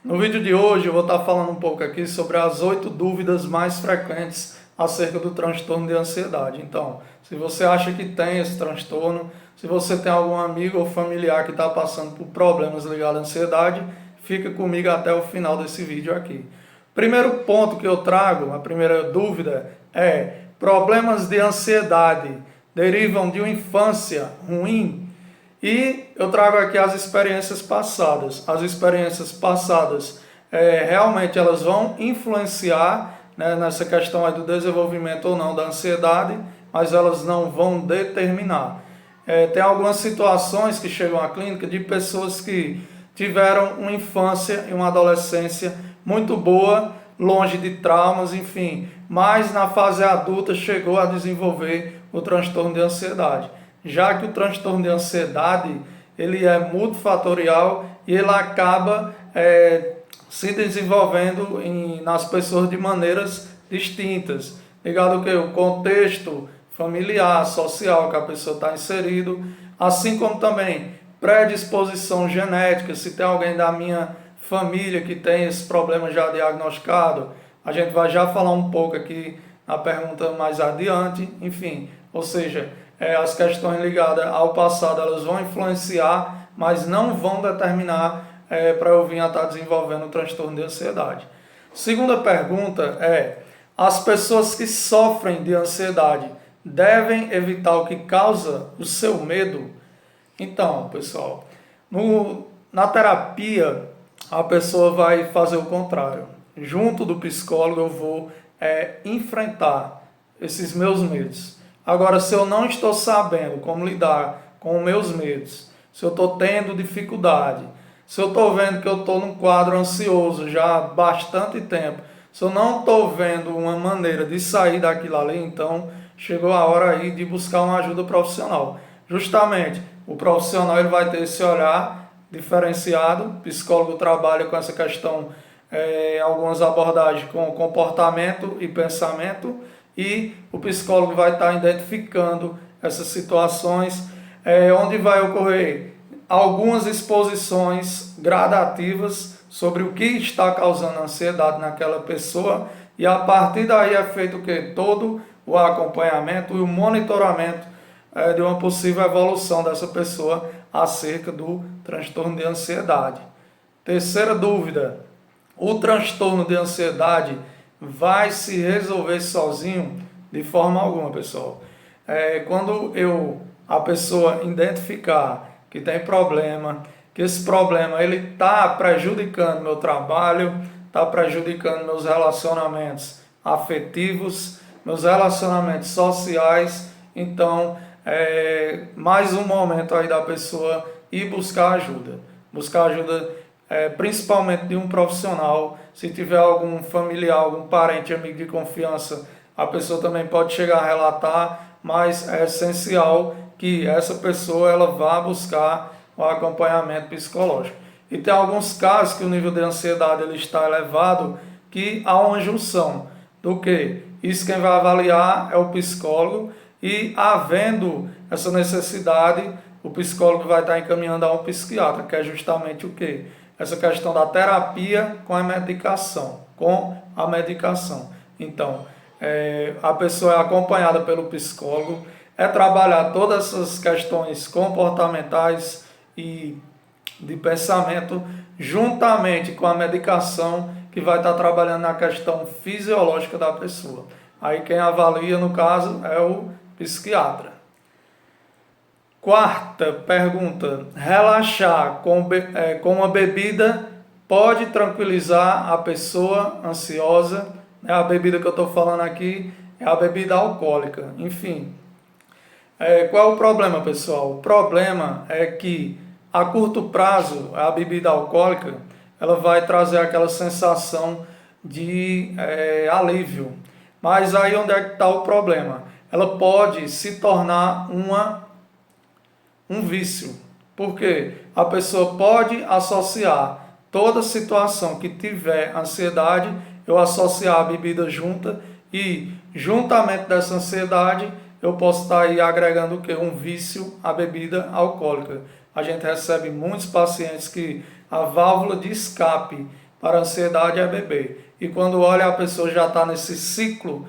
No vídeo de hoje eu vou estar falando um pouco aqui sobre as 8 dúvidas mais frequentes acerca do transtorno de ansiedade. Então, se você acha que tem esse transtorno, se você tem algum amigo ou familiar que está passando por problemas ligados à ansiedade, fica comigo até o final desse vídeo aqui. Primeiro ponto que eu trago, a primeira dúvida é: problemas de ansiedade derivam de uma infância ruim? E eu trago aqui as experiências passadas. As experiências passadas realmente elas vão influenciar, né, nessa questão aí do desenvolvimento ou não da ansiedade, mas elas não vão determinar. Tem algumas situações que chegam à clínica de pessoas que tiveram uma infância e uma adolescência muito boa, longe de traumas, enfim, mas na fase adulta chegou a desenvolver o transtorno de ansiedade, já que o transtorno de ansiedade ele é multifatorial e ele acaba se desenvolvendo nas pessoas de maneiras distintas, ligado ao que? O contexto familiar, social que a pessoa está inserido, assim como também predisposição genética, se tem alguém da minha família que tem esse problema já diagnosticado, a gente vai já falar um pouco aqui na pergunta mais adiante, enfim, ou seja, as questões ligadas ao passado elas vão influenciar, mas não vão determinar para eu vir a estar desenvolvendo o transtorno de ansiedade. Segunda pergunta é: as pessoas que sofrem de ansiedade devem evitar o que causa o seu medo? Então, pessoal, na terapia a pessoa vai fazer o contrário. Junto do psicólogo eu vou enfrentar esses meus medos. Agora, se eu não estou sabendo como lidar com os meus medos, se eu estou tendo dificuldade, se eu estou vendo que eu estou num quadro ansioso já há bastante tempo, se eu não estou vendo uma maneira de sair daquilo ali, então chegou a hora aí de buscar uma ajuda profissional. Justamente, o profissional ele vai ter esse olhar diferenciado, o psicólogo trabalha com essa questão, algumas abordagens com comportamento e pensamento, e o psicólogo vai estar identificando essas situações, onde vai ocorrer algumas exposições gradativas sobre o que está causando ansiedade naquela pessoa, e a partir daí é feito o que? Todo o acompanhamento e o monitoramento de uma possível evolução dessa pessoa acerca do transtorno de ansiedade. Terceira dúvida: o transtorno de ansiedade vai se resolver sozinho? De forma alguma, pessoal. Quando a pessoa identificar que tem problema, que esse problema ele está prejudicando meu trabalho, está prejudicando meus relacionamentos afetivos, meus relacionamentos sociais, então mais um momento aí da pessoa ir buscar ajuda. Buscar ajuda principalmente de um profissional. Se tiver algum familiar, algum parente, amigo de confiança, a pessoa também pode chegar a relatar, mas é essencial que essa pessoa ela vá buscar o acompanhamento psicológico. E tem alguns casos que o nível de ansiedade ele está elevado, que há uma junção do que? Isso quem vai avaliar é o psicólogo, e havendo essa necessidade, o psicólogo vai estar encaminhando a um psiquiatra, que é justamente o que? Essa questão da terapia com a medicação. Então, a pessoa é acompanhada pelo psicólogo, trabalhar todas essas questões comportamentais e de pensamento, juntamente com a medicação, que vai estar trabalhando na questão fisiológica da pessoa. Aí quem avalia, no caso, é o psiquiatra. Quarta pergunta: relaxar com uma bebida pode tranquilizar a pessoa ansiosa? A bebida que eu estou falando aqui é a bebida alcoólica. Enfim, qual é o problema, pessoal? O problema é que a curto prazo a bebida alcoólica ela vai trazer aquela sensação de alívio. Mas aí onde é que está o problema? Ela pode se tornar um vício. Por quê? A pessoa pode associar toda situação que tiver ansiedade, eu associar a bebida junta, e juntamente dessa ansiedade eu posso estar aí agregando o quê? Um vício à bebida alcoólica. A gente recebe muitos pacientes que a válvula de escape para a ansiedade é beber. E quando olha, a pessoa já está nesse ciclo,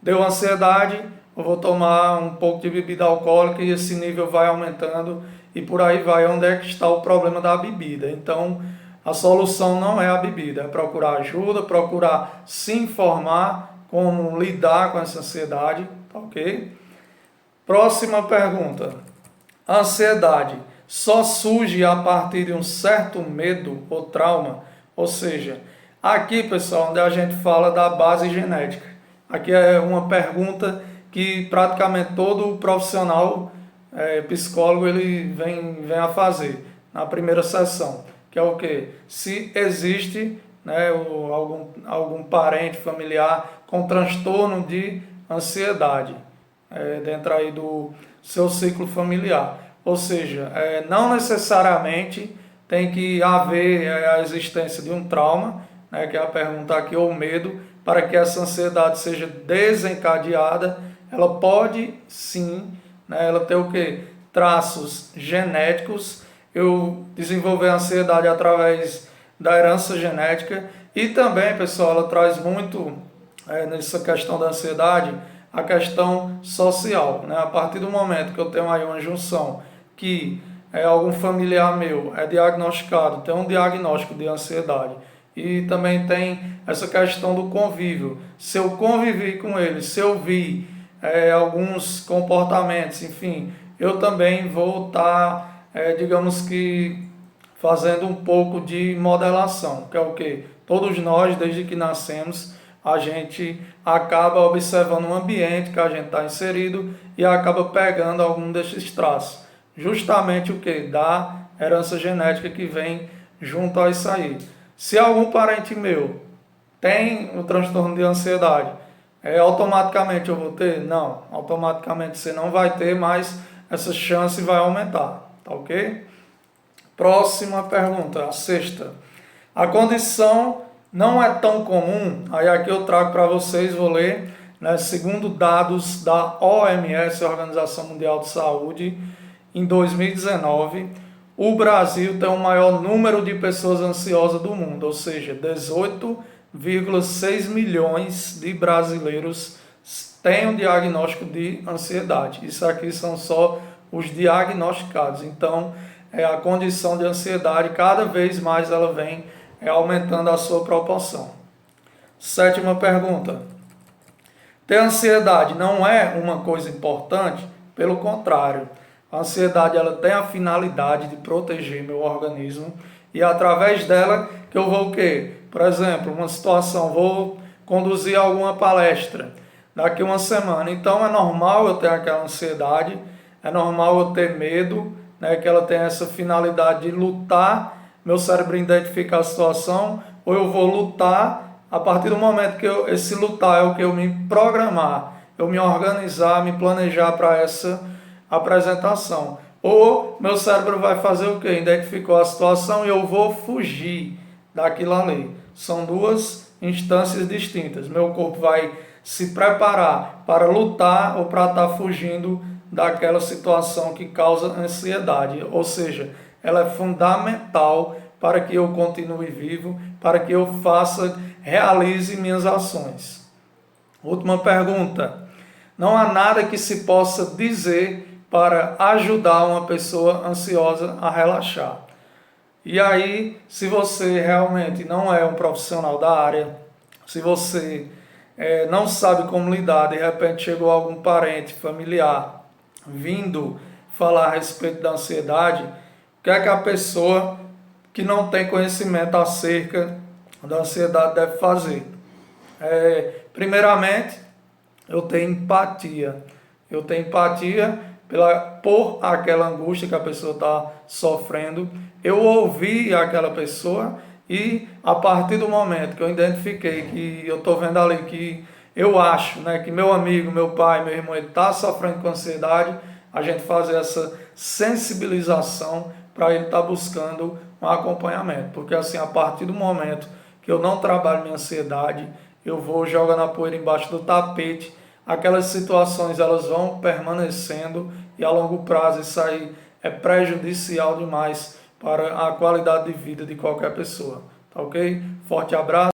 deu ansiedade, eu vou tomar um pouco de bebida alcoólica e esse nível vai aumentando e por aí vai. Onde é que está o problema da bebida? Então, a solução não é a bebida, é procurar ajuda, procurar se informar como lidar com essa ansiedade, tá ok? Próxima pergunta. A ansiedade só surge a partir de um certo medo ou trauma? Ou seja, aqui, pessoal, onde a gente fala da base genética. Aqui é uma pergunta que praticamente todo profissional psicólogo ele vem a fazer na primeira sessão, que é o quê? Se existe, né, algum parente familiar com transtorno de ansiedade dentro aí do seu ciclo familiar. Ou seja, não necessariamente tem que haver a existência de um trauma, né, que é a pergunta aqui, ou medo, para que essa ansiedade seja desencadeada. Ela pode sim, né, ela ter o quê? Traços genéticos. Eu desenvolver a ansiedade através da herança genética e também, pessoal, ela traz muito nessa questão da ansiedade a questão social, né? A partir do momento que eu tenho aí uma junção que algum familiar meu é diagnosticado, tem um diagnóstico de ansiedade e também tem essa questão do convívio. Se eu convivi com ele, se eu vi alguns comportamentos, enfim, eu também vou estar, digamos que, fazendo um pouco de modelação, que é o quê? Todos nós, desde que nascemos, a gente acaba observando o ambiente que a gente está inserido e acaba pegando algum desses traços. Justamente o que? Da herança genética que vem junto a isso aí. Se algum parente meu tem o transtorno de ansiedade, automaticamente eu vou ter? Não, automaticamente você não vai ter, mas essa chance vai aumentar, tá ok? Próxima pergunta, a sexta. A condição não é tão comum, aí aqui eu trago para vocês, vou ler, né, segundo dados da OMS, Organização Mundial de Saúde, em 2019, o Brasil tem o maior número de pessoas ansiosas do mundo, ou seja, 18,6 milhões de brasileiros têm um diagnóstico de ansiedade. Isso aqui são só os diagnosticados. Então, a condição de ansiedade, cada vez mais ela vem aumentando a sua proporção. Sétima pergunta. Ter ansiedade não é uma coisa importante? Pelo contrário, a ansiedade ela tem a finalidade de proteger meu organismo e através dela que eu vou o quê? Por exemplo, uma situação, vou conduzir alguma palestra daqui uma semana. Então é normal eu ter aquela ansiedade, é normal eu ter medo, né, que ela tem essa finalidade de lutar, meu cérebro identifica a situação, ou eu vou lutar, a partir do momento que esse lutar é o que eu me programar, eu me organizar, me planejar para essa apresentação. Ou meu cérebro vai fazer o quê? Identificou a situação e eu vou fugir daquilo ali. São duas instâncias distintas. Meu corpo vai se preparar para lutar ou para estar fugindo daquela situação que causa ansiedade. Ou seja, ela é fundamental para que eu continue vivo, para que eu realize minhas ações. Última pergunta. Não há nada que se possa dizer para ajudar uma pessoa ansiosa a relaxar. E aí, se você realmente não é um profissional da área, se você não sabe como lidar, de repente chegou algum parente, familiar, vindo falar a respeito da ansiedade, o que é que a pessoa que não tem conhecimento acerca da ansiedade deve fazer? Primeiramente, eu tenho empatia. Eu tenho empatia por aquela angústia que a pessoa está sofrendo. Eu ouvi aquela pessoa e a partir do momento que eu identifiquei que eu estou vendo ali que eu acho, né, que meu amigo, meu pai, meu irmão está sofrendo com ansiedade, a gente fazer essa sensibilização para ele estar buscando um acompanhamento. Porque assim, a partir do momento que eu não trabalho minha ansiedade, eu vou jogar na poeira embaixo do tapete, aquelas situações elas vão permanecendo e a longo prazo isso aí é prejudicial demais para a qualidade de vida de qualquer pessoa. ok? Forte abraço.